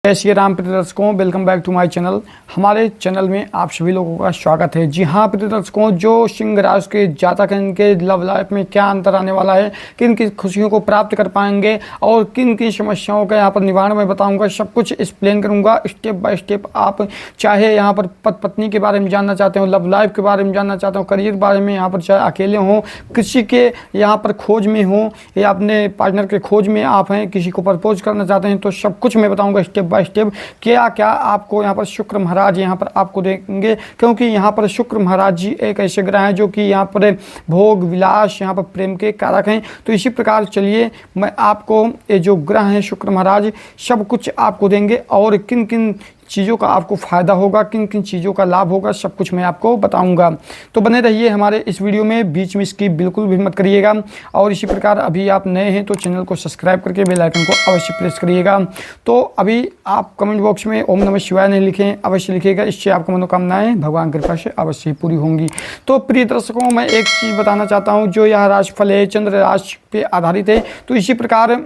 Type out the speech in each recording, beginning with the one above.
जय श्री राम प्रिय दर्शकों, welcome back to my channel. हमारे चैनल में आप सभी लोगों का स्वागत है। जी हाँ प्रिय दर्शकों, जो सिंह राशि के जातक हैं इनके लव लाइफ में क्या अंतर आने वाला है, किन किन खुशियों को प्राप्त कर पाएंगे और किन किन समस्याओं का यहाँ पर निवारण मैं बताऊंगा, सब कुछ एक्सप्लेन करूंगा स्टेप बाय स्टेप। आप चाहे यहाँ पर पति पत्नी के बारे में जानना चाहते हो, लव लाइफ के बारे में जानना चाहते हो, करियर के बारे में, यहाँ पर चाहे अकेले हों, किसी के यहाँ पर खोज में हो या अपने पार्टनर के खोज में आप हैं, किसी को प्रपोज करना चाहते हैं, तो सब कुछ मैं बताऊँगा स्टेप बाय स्टेप। क्या क्या आपको यहाँ पर शुक्र महाराज यहाँ पर आपको देंगे, क्योंकि यहाँ पर शुक्र महाराज जी एक ऐसे ग्रह हैं जो कि यहाँ पर भोग विलास, यहाँ पर प्रेम के कारक हैं। तो इसी प्रकार चलिए मैं आपको ये जो ग्रह हैं शुक्र महाराज सब कुछ आपको देंगे और किन किन चीज़ों का आपको फ़ायदा होगा, किन किन चीज़ों का लाभ होगा, सब कुछ मैं आपको बताऊंगा। तो बने रहिए हमारे इस वीडियो में, बीच में इसकी बिल्कुल भी मत करिएगा। और इसी प्रकार अभी आप नए हैं तो चैनल को सब्सक्राइब करके बेल आइकन को अवश्य प्रेस करिएगा। तो अभी आप कमेंट बॉक्स में ओम नमः शिवाय नहीं लिखें, अवश्य लिखिएगा, इससे आपको मनोकामनाएँ भगवान की कृपा से अवश्य पूरी होंगी। तो प्रिय दर्शकों, मैं एक चीज़ बताना चाहता हूँ, जो यह राशिफल है चंद्र राशि पे आधारित है। तो इसी प्रकार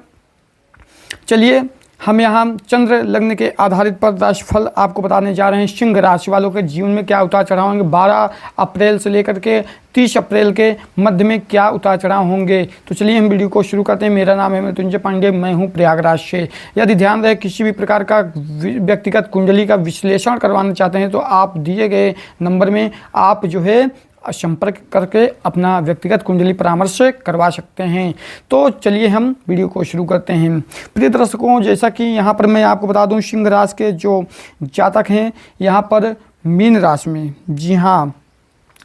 चलिए हम यहाँ चंद्र लग्न के आधारित पर राशिफल आपको बताने जा रहे हैं। सिंह राशि वालों के जीवन में क्या उतार चढ़ाव होंगे, 12 अप्रैल से लेकर के 30 अप्रैल के मध्य में क्या उतार चढ़ाव होंगे। तो चलिए हम वीडियो को शुरू करते हैं। मेरा नाम है मृत्युंजय पांडे, मैं हूँ प्रयागराज से। यदि ध्यान रहे किसी भी प्रकार का व्यक्तिगत कुंडली का विश्लेषण करवाना चाहते हैं तो आप दिए गए नंबर में आप जो है संपर्क करके अपना व्यक्तिगत कुंडली परामर्श करवा सकते हैं। तो चलिए हम वीडियो को शुरू करते हैं। प्रिय दर्शकों, जैसा कि यहाँ पर मैं आपको बता दूँ, सिंह राशि के जो जातक हैं यहाँ पर मीन राशि में, जी हाँ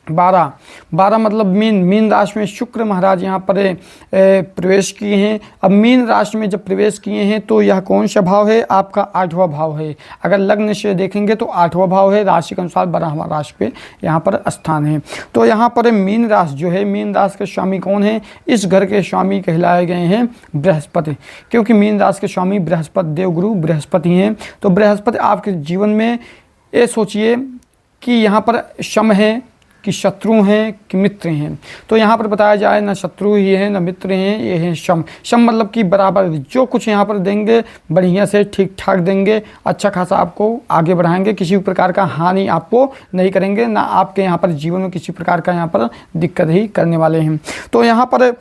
12 मतलब मीन राशि में शुक्र महाराज यहाँ पर प्रवेश किए हैं। अब मीन राशि में जब प्रवेश किए हैं तो यह कौन सा भाव है, आपका 8वां भाव है। अगर लग्न से देखेंगे तो 8वां भाव है, राशि के अनुसार 12वां राशि पे यहाँ पर स्थान है। तो यहाँ पर मीन राशि जो है, मीन राशि के स्वामी कौन है, इस घर के स्वामी कहलाए गए हैं बृहस्पति, क्योंकि मीन राशि के स्वामी बृहस्पति, देवगुरु बृहस्पति हैं। तो बृहस्पति आपके जीवन में ये सोचिए कि यहाँ पर शम है कि शत्रु हैं कि मित्र हैं। तो यहाँ पर बताया जाए ना शत्रु ही है ना मित्र हैं, ये हैं शम मतलब कि बराबर जो कुछ यहाँ पर देंगे बढ़िया से ठीक ठाक देंगे, अच्छा खासा आपको आगे बढ़ाएंगे, किसी भी प्रकार का हानि आपको नहीं करेंगे, ना आपके यहाँ पर जीवन में किसी प्रकार का यहाँ पर दिक्कत ही करने वाले हैं। तो यहाँ पर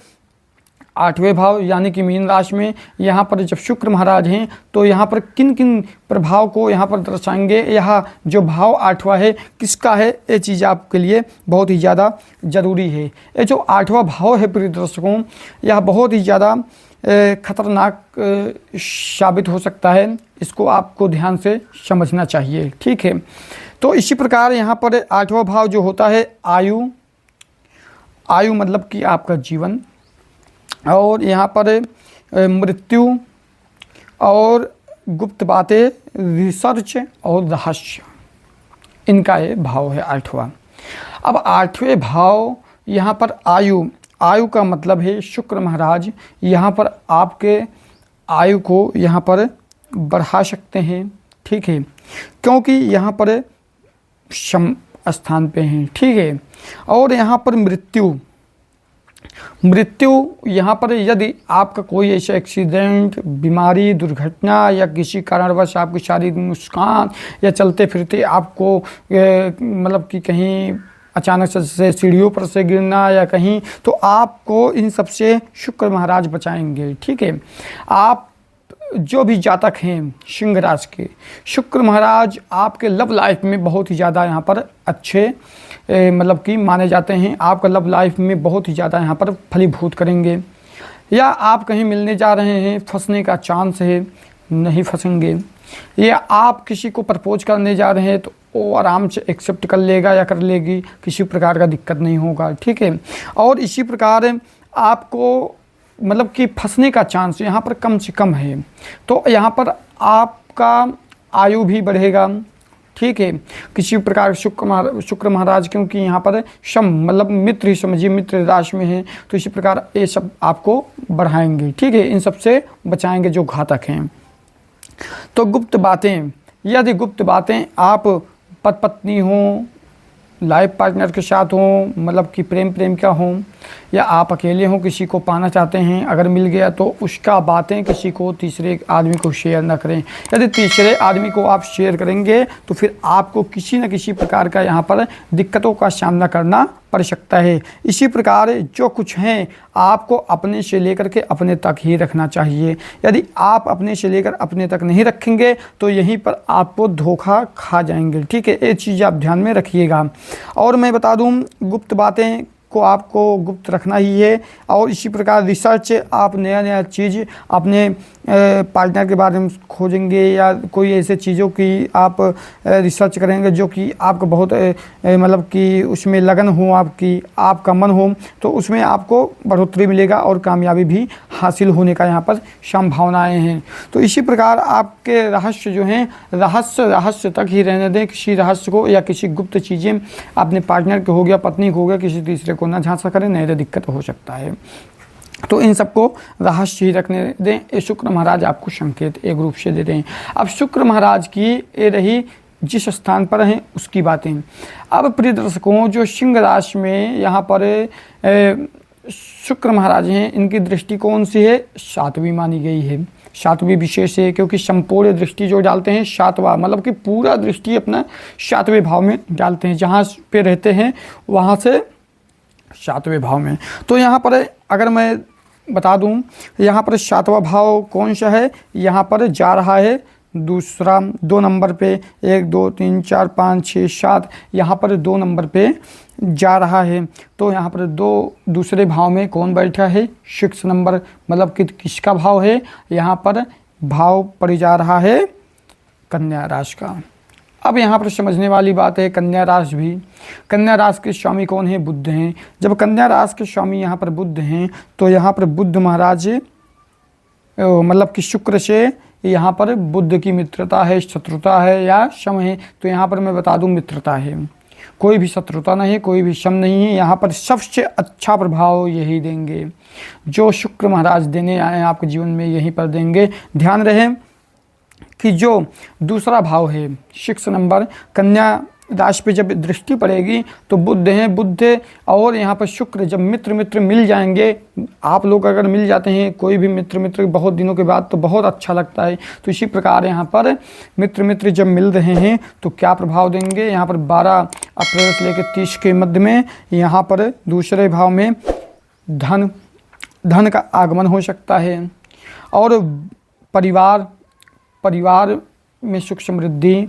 8वें भाव यानी कि मीन राशि में यहाँ पर जब शुक्र महाराज हैं तो यहाँ पर किन किन प्रभाव को यहाँ पर दर्शाएंगे, यह जो भाव 8वां है किसका है, ये चीज़ आपके लिए बहुत ही ज़्यादा ज़रूरी है। ये जो 8वां भाव है प्रिय दर्शकों, यह बहुत ही ज़्यादा खतरनाक साबित हो सकता है, इसको आपको ध्यान से समझना चाहिए, ठीक है। तो इसी प्रकार यहाँ पर 8वां भाव जो होता है आयु मतलब कि आपका जीवन, और यहाँ पर मृत्यु और गुप्त बातें, रिसर्च और रहस्य, इनका ये भाव है 8वां। अब 8वें भाव यहाँ पर आयु का मतलब है शुक्र महाराज यहाँ पर आपके आयु को यहाँ पर बढ़ा सकते हैं, ठीक है, क्योंकि यहाँ पर शम स्थान पे हैं, ठीक है। और यहाँ पर मृत्यु यहाँ पर यदि आपका कोई ऐसा एक्सीडेंट, बीमारी, दुर्घटना या किसी कारणवश आपकी शारीरिक नुकसान या चलते फिरते आपको मतलब कि कहीं अचानक से सीढ़ियों पर से गिरना या कहीं, तो आपको इन सब से शुक्र महाराज बचाएंगे, ठीक है। आप जो भी जातक हैं सिंह राशि के, शुक्र महाराज आपके लव लाइफ में बहुत ही ज़्यादा यहाँ पर अच्छे मतलब कि माने जाते हैं। आपका लव लाइफ में बहुत ही ज़्यादा यहाँ पर फलीभूत करेंगे, या आप कहीं मिलने जा रहे हैं, फंसने का चांस है, नहीं फंसेंगे, या आप किसी को प्रपोज करने जा रहे हैं तो वो आराम से एक्सेप्ट कर लेगा या कर लेगी, किसी प्रकार का दिक्कत नहीं होगा, ठीक है। और इसी प्रकार आपको मतलब कि फंसने का चांस यहाँ पर कम से कम है। तो यहाँ पर आपका आयु भी बढ़ेगा, ठीक है। किसी प्रकार शुक्र महाराज क्योंकि यहाँ पर शम मतलब मित्र ही समझिए, मित्र राशि में है, तो इसी प्रकार ये सब आपको बढ़ाएंगे, ठीक है, इन सब से बचाएंगे जो घातक हैं। तो गुप्त बातें, यदि गुप्त बातें आप पति पत्नी हों, लाइफ पार्टनर के साथ हों, मतलब कि प्रेम का हों, या आप अकेले हों, किसी को पाना चाहते हैं, अगर मिल गया तो उसका बातें किसी को तीसरे आदमी को शेयर ना करें। यदि तीसरे आदमी को आप शेयर करेंगे तो फिर आपको किसी न किसी प्रकार का यहाँ पर दिक्कतों का सामना करना पड़ सकता है। इसी प्रकार जो कुछ हैं आपको अपने से लेकर के अपने तक ही रखना चाहिए। यदि आप अपने से लेकर अपने तक नहीं रखेंगे तो यहीं पर आपको धोखा खा जाएंगे। ठीक है, ये चीज़ आप ध्यान में रखिएगा। और मैं बता दूं, गुप्त बातें को आपको गुप्त रखना ही है। और इसी प्रकार रिसर्च, आप नया नया चीज़ अपने पार्टनर के बारे में खोजेंगे या कोई ऐसे चीज़ों की आप रिसर्च करेंगे जो कि आपको बहुत मतलब कि उसमें लगन हो, आपका मन हो, तो उसमें आपको बढ़ोतरी मिलेगा और कामयाबी भी हासिल होने का यहाँ पर संभावनाएं हैं। तो इसी प्रकार आपके रहस्य जो हैं, रहस्य तक ही रहने दें। किसी रहस्य को या किसी गुप्त चीज़ें अपने पार्टनर के हो गया, पत्नी को हो गया, किसी तीसरे को ना झांसा करें, नहीं तो दिक्कत हो सकता है। तो इन सबको रहस्य ही रखने दें। ये शुक्र महाराज आपको संकेत एक रूप से देते हैं। अब शुक्र महाराज की ये रही जिस स्थान पर हैं उसकी बातें। अब प्रिय दर्शकों, जो सिंह राशि में यहाँ पर शुक्र महाराज हैं, इनकी दृष्टि कौन सी है? सातवीं मानी गई है। सातवीं विशेष है क्योंकि संपूर्ण दृष्टि जो डालते हैं सातवां, मतलब कि पूरा दृष्टि अपना सातवें भाव में डालते हैं। जहाँ पे रहते हैं वहाँ से सातवें भाव में। तो यहाँ पर अगर मैं बता दूं, यहाँ पर सातवां भाव कौन सा है? यहाँ पर जा रहा है दूसरा 2 नंबर पे, 1 2 3 4 5 6 7, यहाँ पर 2 नंबर पे जा रहा है। तो यहाँ पर दूसरे भाव में कौन बैठा है? 6 नंबर, मतलब कि किसका भाव है? यहाँ पर भाव पड़ जा रहा है कन्या राशि का। अब यहाँ पर समझने वाली बात है, कन्या राशि के स्वामी कौन है? बुध हैं। जब कन्या राशि के स्वामी यहाँ पर बुध हैं तो यहाँ पर बुध महाराज मतलब कि शुक्र से यहाँ पर बुध की मित्रता है, शत्रुता है या सम है? तो यहाँ पर मैं बता दूं मित्रता है, कोई भी शत्रुता नहीं है, कोई भी सम नहीं है। यहाँ पर सबसे अच्छा प्रभाव यही देंगे जो शुक्र महाराज देने आए हैं आपके जीवन में, यहीं पर देंगे। ध्यान रहे कि जो दूसरा भाव है 6 नंबर, कन्या राशि पे जब दृष्टि पड़ेगी तो बुध हैं, बुध और यहाँ पर शुक्र, जब मित्र मिल जाएंगे, आप लोग अगर मिल जाते हैं कोई भी मित्र बहुत दिनों के बाद, तो बहुत अच्छा लगता है। तो इसी प्रकार यहाँ पर मित्र जब मिल रहे हैं तो क्या प्रभाव देंगे? यहाँ पर 12 अप्रैल से लेकर 30 के मध्य में यहाँ पर दूसरे भाव में धन का आगमन हो सकता है। और परिवार में सुख समृद्धि,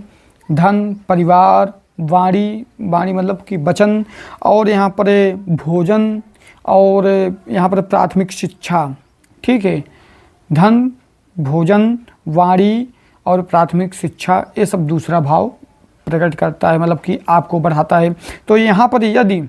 धन, परिवार, वाणी मतलब कि वचन, और यहाँ पर भोजन, और यहाँ पर प्राथमिक शिक्षा। ठीक है, धन, भोजन, वाणी और प्राथमिक शिक्षा, ये सब दूसरा भाव प्रकट करता है, मतलब कि आपको बढ़ाता है। तो यहाँ पर यदि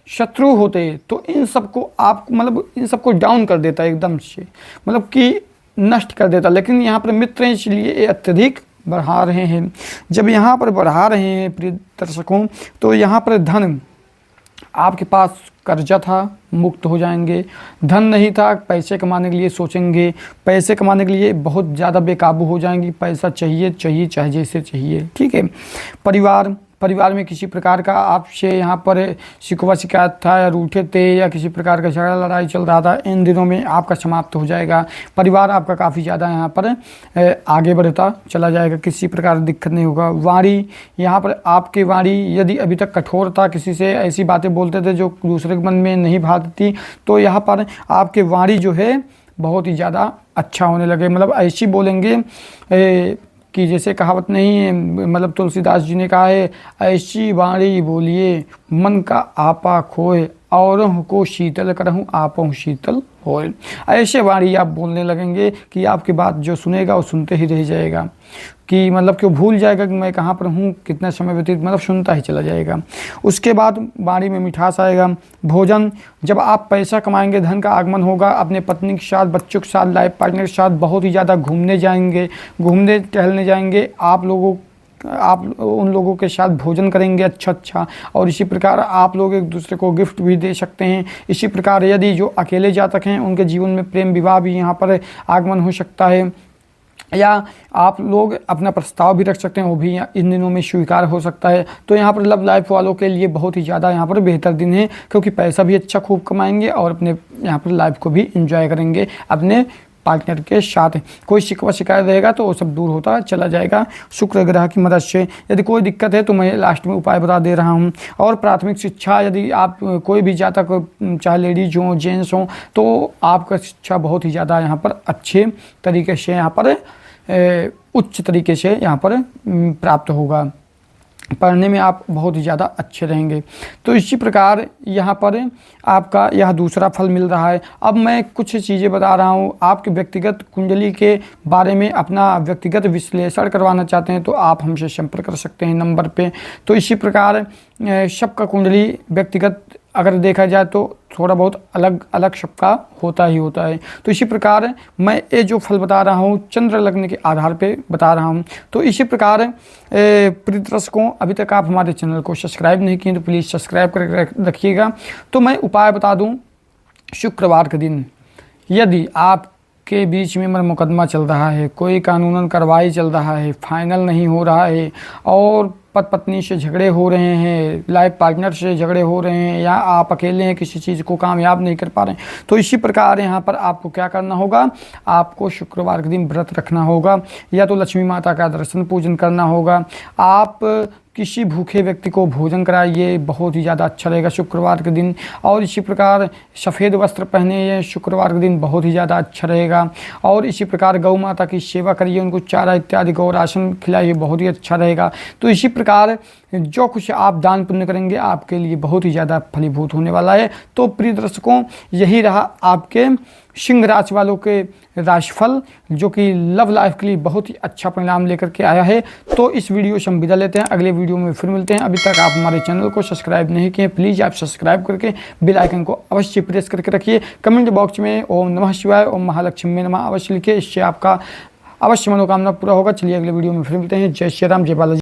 शत्रु होते तो इन सबको आप मतलब इन सबको डाउन कर देता है एकदम से, मतलब कि नष्ट कर देता। लेकिन यहाँ पर मित्र हैं इसलिए ये अत्यधिक बढ़ा रहे हैं। जब यहाँ पर बढ़ा रहे हैं प्रिय दर्शकों, तो यहाँ पर धन, आपके पास कर्जा था, मुक्त हो जाएंगे। धन नहीं था, पैसे कमाने के लिए सोचेंगे, पैसे कमाने के लिए बहुत ज़्यादा बेकाबू हो जाएंगी। पैसा चाहिए चाहे जैसे चाहिए। ठीक है, परिवार में किसी प्रकार का आपसे यहाँ पर शिकवा शिकायत था या रूठे थे या किसी प्रकार का झगड़ा लड़ाई चल रहा था, इन दिनों में आपका समाप्त हो जाएगा। परिवार आपका काफ़ी ज़्यादा यहाँ पर आगे बढ़ता चला जाएगा, किसी प्रकार दिक्कत नहीं होगा। वाणी, यहाँ पर आपकी वाणी यदि अभी तक कठोर था, किसी से ऐसी बातें बोलते थे जो दूसरे के मन में नहीं भाती, तो यहाँ पर आपके वाणी जो है बहुत ही ज़्यादा अच्छा होने लगे। मतलब ऐसी बोलेंगे कि जैसे कहावत नहीं है, मतलब तुलसीदास जी ने कहा है, ऐसी वाणी बोलिए मन का आपा खोए, औरों को शीतल करहूँ आपों शीतल होए। ऐसे वाणी आप बोलने लगेंगे कि आपकी बात जो सुनेगा वो सुनते ही रह जाएगा, कि मतलब कि वो भूल जाएगा कि मैं कहाँ पर हूँ, कितना समय व्यतीत, मतलब सुनता ही चला जाएगा। उसके बाद वाणी में मिठास आएगा। भोजन, जब आप पैसा कमाएंगे, धन का आगमन होगा, अपने पत्नी के साथ, बच्चों के साथ, लाइफ पार्टनर के साथ बहुत ही ज़्यादा घूमने टहलने जाएंगे। आप उन लोगों के साथ भोजन करेंगे अच्छा, और इसी प्रकार आप लोग एक दूसरे को गिफ्ट भी दे सकते हैं। इसी प्रकार यदि जो अकेले जातक हैं उनके जीवन में प्रेम विवाह भी यहाँ पर आगमन हो सकता है। या आप लोग अपना प्रस्ताव भी रख सकते हैं, वो भी इन दिनों में स्वीकार हो सकता है। तो यहाँ पर लव लाइफ वालों के लिए बहुत ही ज़्यादा यहाँ पर बेहतर दिन है, क्योंकि पैसा भी अच्छा खूब कमाएंगे और अपने यहाँ पर लाइफ को भी इंजॉय करेंगे अपने पार्टनर के साथ। कोई शिकवा शिकायत रहेगा तो वो सब दूर होता चला जाएगा शुक्र ग्रह की मदद से। यदि कोई दिक्कत है तो मैं लास्ट में उपाय बता दे रहा हूँ। और प्राथमिक शिक्षा, यदि आप कोई भी जातक चाहे लेडीज हो जेंट्स हो, तो आपका शिक्षा बहुत ही ज़्यादा यहाँ पर अच्छे तरीके से यहाँ पर उच्च तरीके से यहाँ पर प्राप्त होगा। पढ़ने में आप बहुत ही ज़्यादा अच्छे रहेंगे। तो इसी प्रकार यहाँ पर आपका यह दूसरा फल मिल रहा है। अब मैं कुछ चीज़ें बता रहा हूँ, आपके व्यक्तिगत कुंडली के बारे में अपना व्यक्तिगत विश्लेषण करवाना चाहते हैं तो आप हमसे संपर्क कर सकते हैं नंबर पे। तो इसी प्रकार सबका कुंडली व्यक्तिगत अगर देखा जाए तो थोड़ा बहुत अलग अलग सबका होता ही होता है। तो इसी प्रकार मैं ये जो फल बता रहा हूँ चंद्र लग्न के आधार पे बता रहा हूँ। तो इसी प्रकार प्रिय दर्शकों, अभी तक आप हमारे चैनल को सब्सक्राइब नहीं किए तो प्लीज़ सब्सक्राइब करके रखिएगा। तो मैं उपाय बता दूँ, शुक्रवार के दिन यदि आपके बीच में मुकदमा चल रहा है, कोई कानूनन कार्रवाई चल रहा है, फाइनल नहीं हो रहा है और पत्नी से झगड़े हो रहे हैं, लाइफ पार्टनर से झगड़े हो रहे हैं, या आप अकेले हैं किसी चीज़ को कामयाब नहीं कर पा रहे हैं, तो इसी प्रकार यहाँ पर आपको क्या करना होगा, आपको शुक्रवार के दिन व्रत रखना होगा, या तो लक्ष्मी माता का दर्शन पूजन करना होगा। आप किसी भूखे व्यक्ति को भोजन कराइए, बहुत ही ज़्यादा अच्छा रहेगा शुक्रवार के दिन। और इसी प्रकार सफ़ेद वस्त्र पहने शुक्रवार के दिन, बहुत ही ज़्यादा अच्छा रहेगा। और इसी प्रकार गौ माता की सेवा करिए, उनको चारा इत्यादि गौ राशन खिलाइए, बहुत ही अच्छा रहेगा। तो इसी प्रकार जो कुछ आप दान पुण्य करेंगे आपके लिए बहुत ही ज़्यादा फलीभूत होने वाला है। तो प्रिय दर्शकों, यही रहा आपके सिंह राशि वालों के राशिफल, जो कि लव लाइफ के लिए बहुत ही अच्छा परिणाम लेकर के आया है। तो इस वीडियो से हम विदा लेते हैं, अगले वीडियो में फिर मिलते हैं। अभी तक आप हमारे चैनल को सब्सक्राइब नहीं किए, प्लीज़ आप सब्सक्राइब करके बेल आइकन को अवश्य प्रेस करके रखिए। कमेंट बॉक्स में ओम नमः शिवाय, ओम महालक्ष्मी नमः अवश्य लिखिए, इससे आपका अवश्य मनोकामना पूरा होगा। चलिए अगले वीडियो में फिर मिलते हैं। जय श्री राम, जय बालाजी।